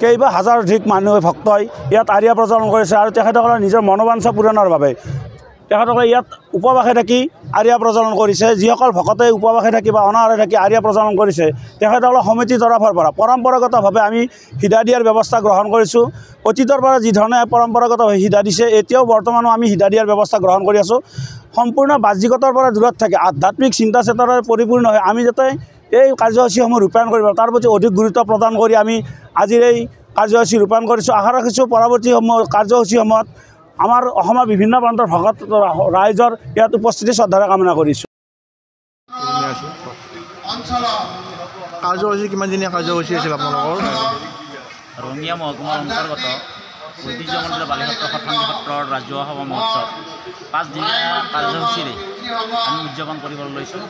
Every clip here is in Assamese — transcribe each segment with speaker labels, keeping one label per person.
Speaker 1: কেইবা হাজাৰ অধিক মানুহে ভক্তই ইয়াত আৰিয়া প্ৰচলন কৰিছে আৰু তেখেতসকলৰ নিজৰ মনোবাঞ্ছা পূৰণৰ বাবে তেখেতসকলে ইয়াত উপবাসে থাকি আৰিয়া প্ৰচলন কৰিছে। যিসকল ভকতে উপবাসে থাকি বা অনাহাৰে থাকি আৰিয়া প্ৰচলন কৰিছে তেখেতসকলৰ সমিতিৰ তৰফৰ পৰা পৰম্পৰাগতভাৱে আমি সিধা দিয়াৰ ব্যৱস্থা গ্ৰহণ কৰিছোঁ। অতীতৰ পৰা যিধৰণে পৰম্পৰাগতভাৱে সিধা দিছে এতিয়াও বৰ্তমানো আমি সিধা দিয়াৰ ব্যৱস্থা গ্ৰহণ কৰি আছোঁ। সম্পূৰ্ণ বাহ্যিকতাৰ পৰা দূৰত থাকে আধ্যাত্মিক চিন্তা চেতনাৰে পৰিপূৰ্ণ হৈ আমি যাতে এই কাৰ্যসূচীসমূহ ৰূপায়ণ কৰিব তাৰ প্ৰতি অধিক গুৰুত্ব প্ৰদান কৰি আমি আজিৰ এই কাৰ্যসূচী ৰূপায়ণ কৰিছোঁ। আশা ৰাখিছোঁ পৰৱৰ্তী কাৰ্যসূচীসমূহত আমাৰ অসমৰ বিভিন্ন প্ৰান্তৰ ভকত ৰাইজৰ ইয়াত উপস্থিতি শ্ৰদ্ধাৰে কামনা কৰিছোঁ।
Speaker 2: কাৰ্যসূচী কিমান দিনীয়া কাৰ্যসূচী আছিল আপোনালোকৰ?
Speaker 3: ৰঙিয়া মহকুমাৰ অন্তৰ্গত ঐতিহ্যমণ্ডিত বালিসত্ৰ সত্ৰাংগী সত্ৰৰ ৰাজহুৱা সভা মহোৎসৱ 5 দিনীয়া কাৰ্যসূচীৰে আমি উদযাপন কৰিবলৈ লৈছোঁ।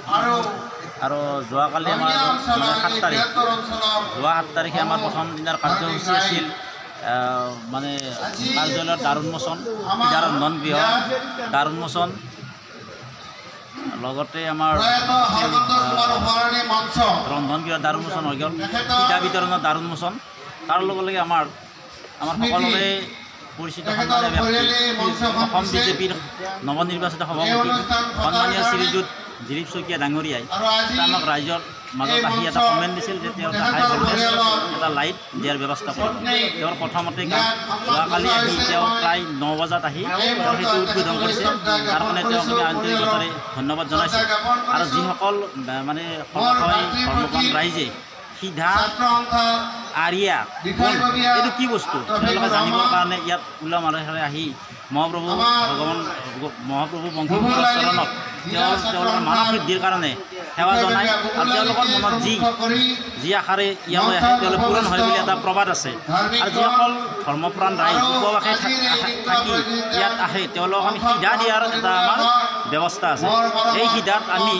Speaker 3: আৰু যোৱাকালি আমাৰ 7 তাৰিখ যোৱা 7 তাৰিখে আমাৰ প্ৰথম দিনাৰ কাৰ্যসূচী আছিল কাৰ্যালয়ৰ দ্বাৰ উন্মোচন, ৰন্ধন গৃহ দ্বাৰ উন্মোচন, লগতে আমাৰ ৰন্ধন গৃহৰ দ্বাৰ উন্মোচন হৈ গ'ল, পিঠা বিতৰণৰ দ্বাৰ উন্মোচন। তাৰ লগে লগে আমাৰ সকলোৰে পৰিচিত সন্মানীয় ব্যক্তি অসম বিজেপিৰ নৱনিৰ্বাচিত সভাপতি সন্মানীয় শ্ৰীযুত দিলীপ শইকীয়া ডাঙৰীয়াই আমাক ৰাইজৰ মাজত আহি এটা কমেণ্ট দিছিল যে তেওঁ হাই ভল্টেজ এটা লাইট দিয়াৰ ব্যৱস্থা কৰিব। তেওঁৰ প্ৰথমতে যোৱাকালি আহি তেওঁ প্ৰায় 9 বজাত আহি তেওঁ সেইটো উদ্বোধন কৰিছে। তাৰ কাৰণে তেওঁক আমি আন্তৰিকতাৰে ধন্যবাদ জনাইছোঁ। আৰু যিসকল ধৰ্মপ্ৰাণ ৰাইজে সিধা আৰিয়া এইটো কি বস্তু তেওঁলোকে জানিবৰ কাৰণে ইয়াত উল্লা মাৰে আহি মহাপ্ৰভু বংশীধৰৰ চৰণত তেওঁলোকৰ মানৱ সিদ্ধিৰ কাৰণে সেৱা জনায়। আৰু তেওঁলোকৰ মনত যি আশাৰে ইয়ালৈ আহে তেওঁলোকে পূৰণ হয় বুলি এটা প্ৰবাদ আছে। আৰু যিসকল ধৰ্মপ্ৰাণ ৰাইজ উপবাসে থাকি ইয়াত আহে তেওঁলোকক আমি সিধা দিয়াৰ এটা আমাৰ ব্যৱস্থা আছে। এই সিধাত আমি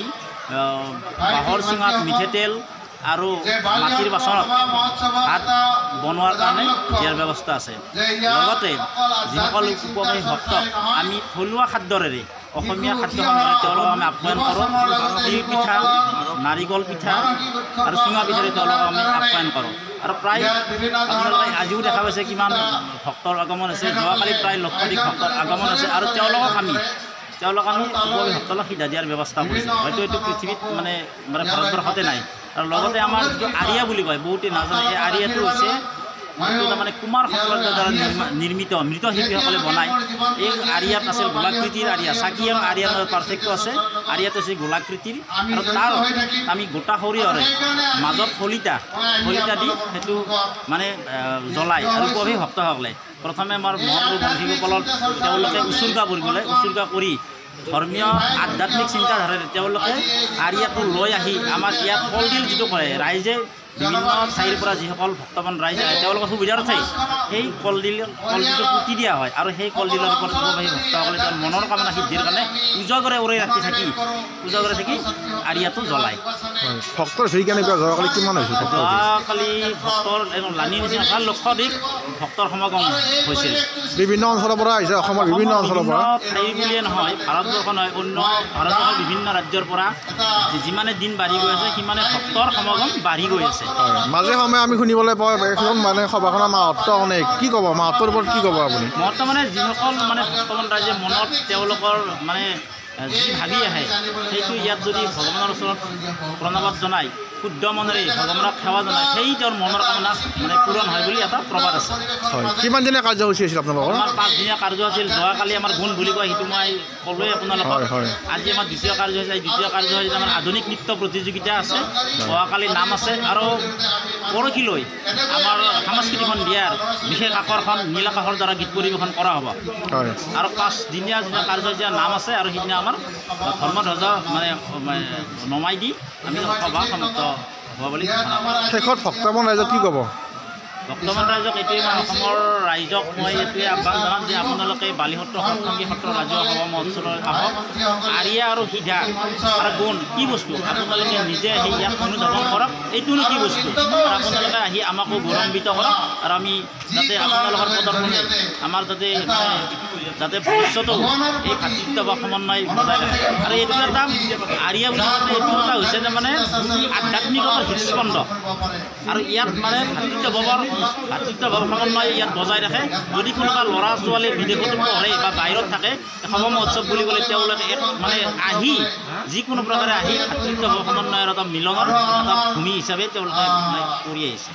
Speaker 3: বাঁহৰ চুঙাত মিঠাতেল আৰু মাটিৰ বাচনত ভাত বনোৱাৰ কাৰণে দিয়াৰ ব্যৱস্থা আছে। লগতে যিসকল উপবাসী ভক্তক আমি থলুৱা খাদ্যৰে অসমীয়া খাদ্যসমূহেৰে তেওঁলোকক আমি আপ্যায়ন কৰোঁ। তিল পিঠা, নাৰিকল পিঠা আৰু চুঙা পিঠাৰে তেওঁলোকক আমি আপ্যায়ন কৰোঁ। আৰু প্ৰায় আপোনালোকে আজিও দেখা পাইছে কিমান ভক্তৰ আগমন আছে। যোৱাকালি প্ৰায় লক্ষাধিক ভক্তৰ আগমন আছে। আৰু তেওঁলোকক আমি উপবাসী ভক্তক সিধা দিয়াৰ ব্যৱস্থা কৰিছোঁ। হয়তো এইটো পৃথিৱীত মানে ভাৰতবৰ্ষতে নাই। আৰু লগতে আমাৰ যিটো আৰিয়া বুলি কয় বহুতে নাজানে, এই আৰিয়াটো হৈছে তাৰমানে কুমাৰসকলৰ দ্বাৰা নিৰ্মিত মৃৎশিল্পীসকলে বনায়। এই আৰিয়াত আছিল গোলাকৃতিৰ আৰিয়া। চাকি আৰু আৰিয়াৰ মাজত পাৰ্থক্য আছে। আৰিয়াটো হৈছে গোলাকৃতিৰ আৰু তাৰ আমি গোটা সৰিয়হৰে মাজত শলিতা দি সেইটো মানে জ্বলায়। আৰু উপবাসী ভক্তসকলে প্ৰথমে আমাৰ মহাপ্ৰভু বংশীগোপালৰ তেওঁলোকে উৎসৰ্গা কৰি ধৰ্মীয় আধ্যাত্মিক চিন্তাধাৰাৰে তেওঁলোকে আৰিয়াটো লৈ আহি আমাৰ ইয়াত কলডিল যিটো কৰে ৰাইজে বিভিন্ন ঠাইৰ পৰা যিসকল ভক্তবান ৰাইজ আহে তেওঁলোকৰ সুবিধাৰ ঠাই সেই কলডিলটো পুতি দিয়া হয়। আৰু সেই কলডিলৰ ওপৰত উপবাসী ভক্তসকলে তেওঁৰ মনৰ কামনা সিদ্ধিৰ কাৰণে উজাগৰে উৰে ৰাতি থাকি আৰিয়াটো জ্বলায়।
Speaker 2: ভক্তৰ ভিৰ কেনেকুৱা? যোৱাকালি কিমান হৈছিল?
Speaker 3: যোৱাকালি ভক্তৰ লানি নিচিনা লক্ষাধিক ভক্তৰ সমাগম হৈছিল।
Speaker 2: বিভিন্ন অঞ্চলৰ পৰা আহিছে, অসমৰ বিভিন্ন অঞ্চলৰ পৰা
Speaker 3: ঠাই বুলিয়ে নহয়, ভাৰতবৰ্ষ নহয়, অন্য ভাৰতবৰ্ষৰ বিভিন্ন ৰাজ্যৰ পৰা যিমানে দিন বাঢ়ি গৈ আছে সিমানে ভক্তৰ সমাগম বাঢ়ি গৈ আছে।
Speaker 2: মাজে সময়ে আমি শুনিবলৈ পাওঁ এখন সভাখনৰ মাহাত্ম্য কি ক'ব? মাহাত্ম্যৰ ওপৰত কি ক'ব আপুনি?
Speaker 3: মাহাত্ম্য যিসকল ভক্তবান ৰাইজে মনত তেওঁলোকৰ যি ভাবি আহে সেইটো ইয়াত যদি ভগৱানৰ ওচৰত প্ৰণামত জনায়, শুদ্ধ মনেৰে ভগৱানক সেৱা জনায়, সেই তেওঁৰ মনৰ কামনা পূৰণ হয় বুলি এটা প্ৰবাদ আছে।
Speaker 2: হয়, কিমান দিনীয়া কাৰ্যসূচী আছিল আপোনালোকৰ?
Speaker 3: আমাৰ 5 দিনীয়া কাৰ্য আছিল। যোৱাকালি আমাৰ গুণ বুলি কয় সেইটো মই ক'লোৱে আপোনালোকক। আজি আমাৰ দ্বিতীয় কাৰ্য হৈছে। দ্বিতীয় কাৰ্য হৈছে আমাৰ আধুনিক নৃত্য প্ৰতিযোগিতা আছে। যোৱাকালি নাম আছে। আৰু পৰহিলৈ আমাৰ সাংস্কৃতিক সন্ধিয়াৰ বিশেষ আকৰ্ষণ নীল আকাশৰ দ্বাৰা গীত পৰিৱেশন কৰা হ'ব। আৰু 5 দিনীয়া কাৰ্যসূচীৰ নাম আছে। আৰু সেইদিনা আমাৰ ধৰ্মধ্বজা নমাই দি আমি সভা সমাপ্ত হ'ব বুলি।
Speaker 2: শেষত ভক্তবান ৰাইজক কি ক'ব?
Speaker 3: ভক্তবান ৰাইজক এইটোৱে অসমৰ ৰাইজক মই এইটোৱে আহ্বান জনাম যে আপোনালোকে বালিসত্ৰ সত্ৰাংগী সত্ৰৰ ৰাজহুৱা সভা মহোৎসৱলৈ আহক। আৰিয়া আৰু সিধা আৰু গুণ কি বস্তু আপোনালোকে নিজে আহি ইয়াত অনুধাৱন কৰক। এইটোনো কি বস্তু আপোনালোকে আহি আমাকো গৌৰৱান্বিত কৰক। আৰু আমি যাতে আপোনালোকৰ প্ৰদৰ্শনে আমাৰ যাতে ভৱিষ্যতেও এই ভাতৃত্ব বা সমন্বয় বজাই ৰাখে। আৰু এইটো এটা আৰিয়া বুলি এইটো এটা হৈছে যে আধ্যাত্মিকতাৰ হৃদস্পন্দ। আৰু ইয়াত ভাতৃত্ব ভাৱৰ ভাতৃত্বভাৱ সমন্বয় ইয়াত বজাই ৰাখে। যদি কোনোবা ল'ৰা ছোৱালী বিদেশতো পঢ়ে বা বাহিৰত থাকে, সভা মহোৎসৱ বুলি ক'লে তেওঁলোকে এক মানে আহি যিকোনো প্ৰকাৰে আহি ভাতৃত্বভাৱ সমন্বয়ৰ এটা মিলনৰ এটা ভূমি হিচাপে তেওঁলোকে কৰি আহিছে।